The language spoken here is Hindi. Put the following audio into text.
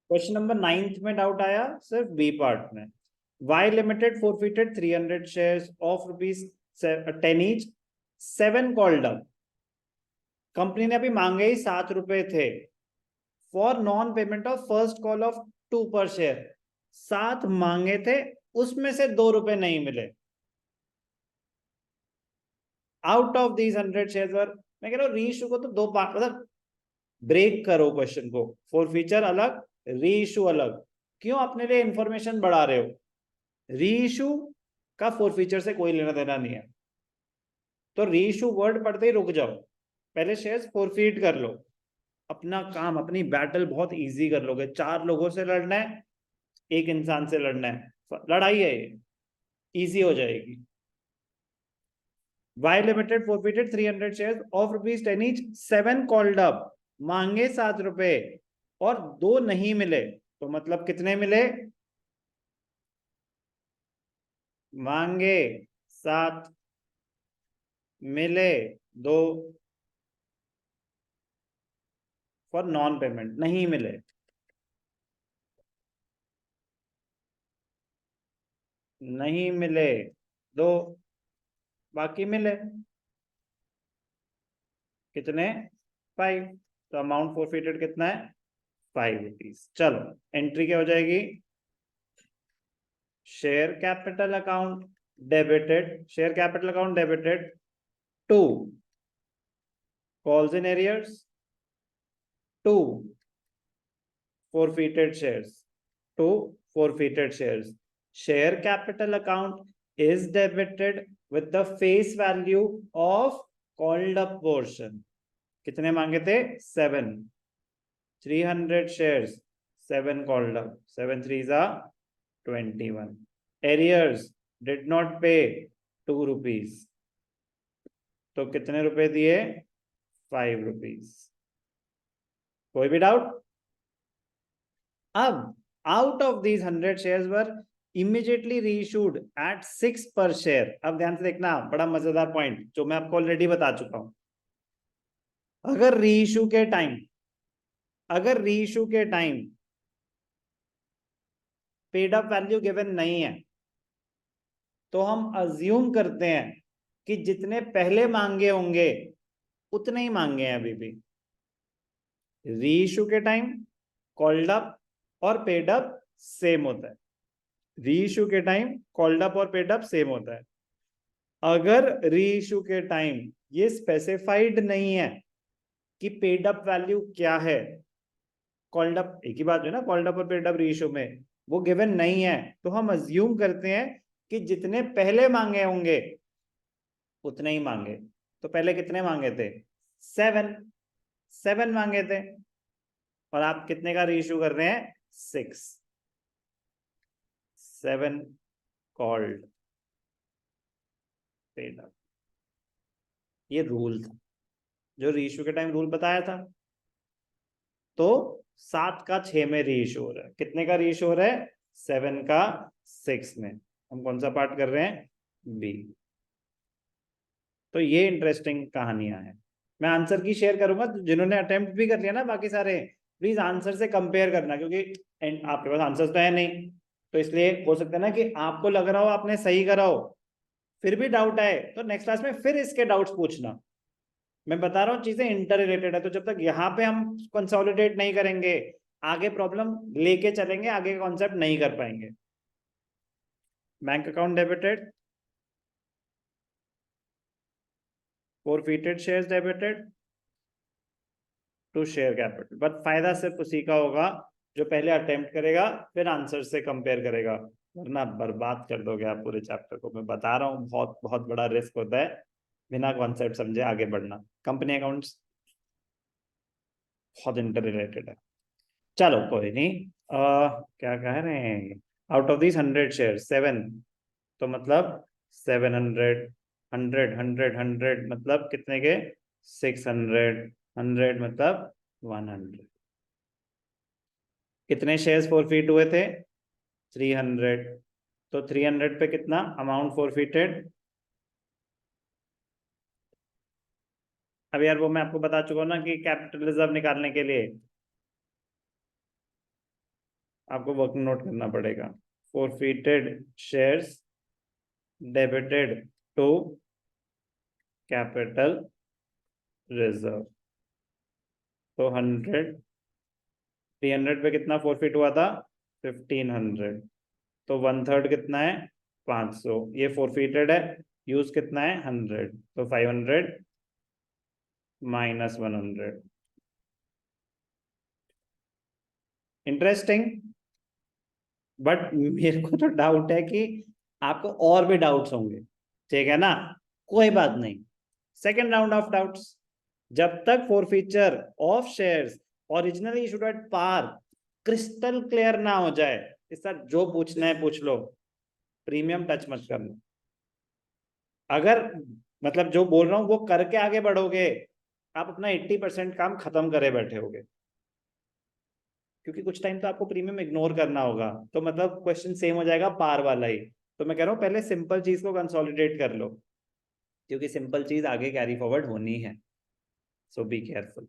क्वेश्चन नंबर 9 में डाउट आया सिर्फ बी पार्ट में। Y limited forfeited 300 shares of ₹10 each, 7 called up. Company ने अभी मांगे ही ₹7 थे for non payment of first call of 2 per share. 7 मांगे थे, उसमें से ₹2 नहीं मिले। आउट ऑफ दीज 100 शेयर वर, मैं कह रहा हूँ री इशू को तो दो पार्ट, मतलब ब्रेक करो क्वेश्चन को। फॉर फीचर अलग, री इशू अलग। क्यों अपने लिए इंफॉर्मेशन बढ़ा रहे हो? री इशू का फॉर फीचर से कोई लेना देना नहीं है, तो री इशू वर्ड पढ़ते ही रुक जाओ, पहले शेयर्स फॉरफीट कर लो। अपना काम, अपनी बैटल बहुत इजी कर लोगे। 4 लोगों से लड़ना है, एक इंसान से लड़ना है, लड़ाई है ये, इजी हो जाएगी। Y limited forfeited 300 shares of ₹10 each, 7 called up. मांगे ₹7 और 2 नहीं मिले, तो मतलब कितने मिले? मांगे 7, मिले 2। फॉर नॉन पेमेंट नहीं मिले, नहीं मिले 2, बाकी मिले कितने? 5। तो अमाउंट फॉरफिटेड कितना है? ₹5। चलो एंट्री क्या हो जाएगी? Share capital account debited, share capital account debited to calls in arrears, to forfeited shares, to forfeited shares. Share capital account is debited with the face value of called up portion. कितने मांगे थे? 7। 300 shares, 7 called up, 7 3s are 21. Arrears did not pay ₹2, तो कितने रुपए दिए? ₹5। कोई भी डाउट? अब out of these 100 shares were immediately reissued at 6 per share. अब ध्यान से देखना, बड़ा मजेदार पॉइंट जो मैं आपको ऑलरेडी बता चुका हूं। अगर रीइश्यू के टाइम, अगर रीइश्यू के time paid up value given नहीं है, तो हम अज्यूम करते हैं कि जितने पहले मांगे होंगे उतने ही मांगे हैं अभी भी। रीइश्यू के टाइम कॉल्ड अप और पेड अप सेम होता है। रीइश्यू के टाइम कॉल्ड अप और पेड अप सेम होता है। अगर रीइश्यू के टाइम ये स्पेसिफाइड नहीं है कि पेड अप वैल्यू क्या है, कॉल्ड अप एक ही बात है ना, कॉल्ड अप और पेड अप रीइश्यू में वो गिवन नहीं है, तो हम अज्यूम करते हैं कि जितने पहले मांगे होंगे उतने ही मांगे। तो पहले कितने मांगे थे? 7। 7 मांगे थे, और आप कितने का रीइश्यू कर रहे हैं? 6। 7 कॉल्ड, पेड अप। ये रूल था जो रीइश्यू के टाइम रूल बताया था। तो 7 का 6 में रीइश्यू हो रहा है। कितने का रीइश्यू हो रहा है? 7 का 6 में। हम कौन सा पार्ट कर रहे हैं? बी। तो ये इंटरेस्टिंग कहानियां हैं। मैं आंसर की शेयर करूंगा, जिन्होंने अटेम्प्ट भी कर लिया ना बाकी सारे, प्लीज आंसर से कंपेयर करना, क्योंकि आपके पास आंसर तो है नहीं, तो इसलिए हो सकता है ना कि आपको लग रहा हो आपने सही करा हो, फिर भी डाउट आए तो नेक्स्ट क्लास में फिर इसके डाउट्स पूछना। मैं बता रहा हूँ चीजें इंटर रिलेटेड है, तो जब तक यहाँ पे हम कंसोलिडेट नहीं करेंगे, आगे प्रॉब्लम लेके चलेंगे, आगे का कॉन्सेप्ट नहीं कर पाएंगे। Bank account debited, forfeited shares debited to share capital. But फायदा सिर्फ उसी का होगा जो पहले अटेम्प्ट करेगा, फिर आंसर से कंपेयर करेगा, वरना बर्बाद कर दोगे आप पूरे चैप्टर को। मैं बता रहा हूँ बहुत बहुत बड़ा रिस्क होता है बिना कॉन्सेप्ट समझे आगे बढ़ना। कंपनी अकाउंट्स बहुत इंटर रिलेटेड है। चलो कोई नहीं, क्या कह रहे हैं? आउट ऑफ दिस 100 शेयर 7, तो मतलब 700, 100 मतलब कितने के? 600, 100 मतलब 100। कितने शेयर्स फॉरफिट हुए थे? 300। तो 300 पे कितना अमाउंट फॉरफिटेड? अब यार वो मैं आपको बता चुका हूँ ना कि कैपिटल रिजर्व निकालने के लिए आपको वर्क नोट करना पड़ेगा। forfeited shares debited to capital reserve। तो 100, 300 पे कितना फोरफिट हुआ था? 1500। तो 1/3 कितना है? 500। ये फोरफिटेड है, यूज कितना है? 100। तो 500 माइनस 100। इंटरेस्टिंग। बट मेरे को तो डाउट है कि आपको और भी डाउट्स होंगे, ठीक है ना? कोई बात नहीं, सेकेंड राउंड ऑफ डाउट्स। जब तक forfeiture of shares originally issued at par crystal clear ना हो जाए, इस साथ जो पूछना है पूछ लो, प्रीमियम टच मत करना। अगर मतलब जो बोल रहा हूं वो करके आगे बढ़ोगे, आप अपना 80% काम खत्म करे बैठे होगे, क्योंकि कुछ टाइम तो आपको प्रीमियम इग्नोर करना होगा। तो मतलब क्वेश्चन सेम हो जाएगा पार वाला ही। तो मैं कह रहा हूं पहले सिंपल चीज को कंसोलिडेट कर लो, क्योंकि सिंपल चीज आगे कैरी फॉरवर्ड होनी है। सो बी केयरफुल।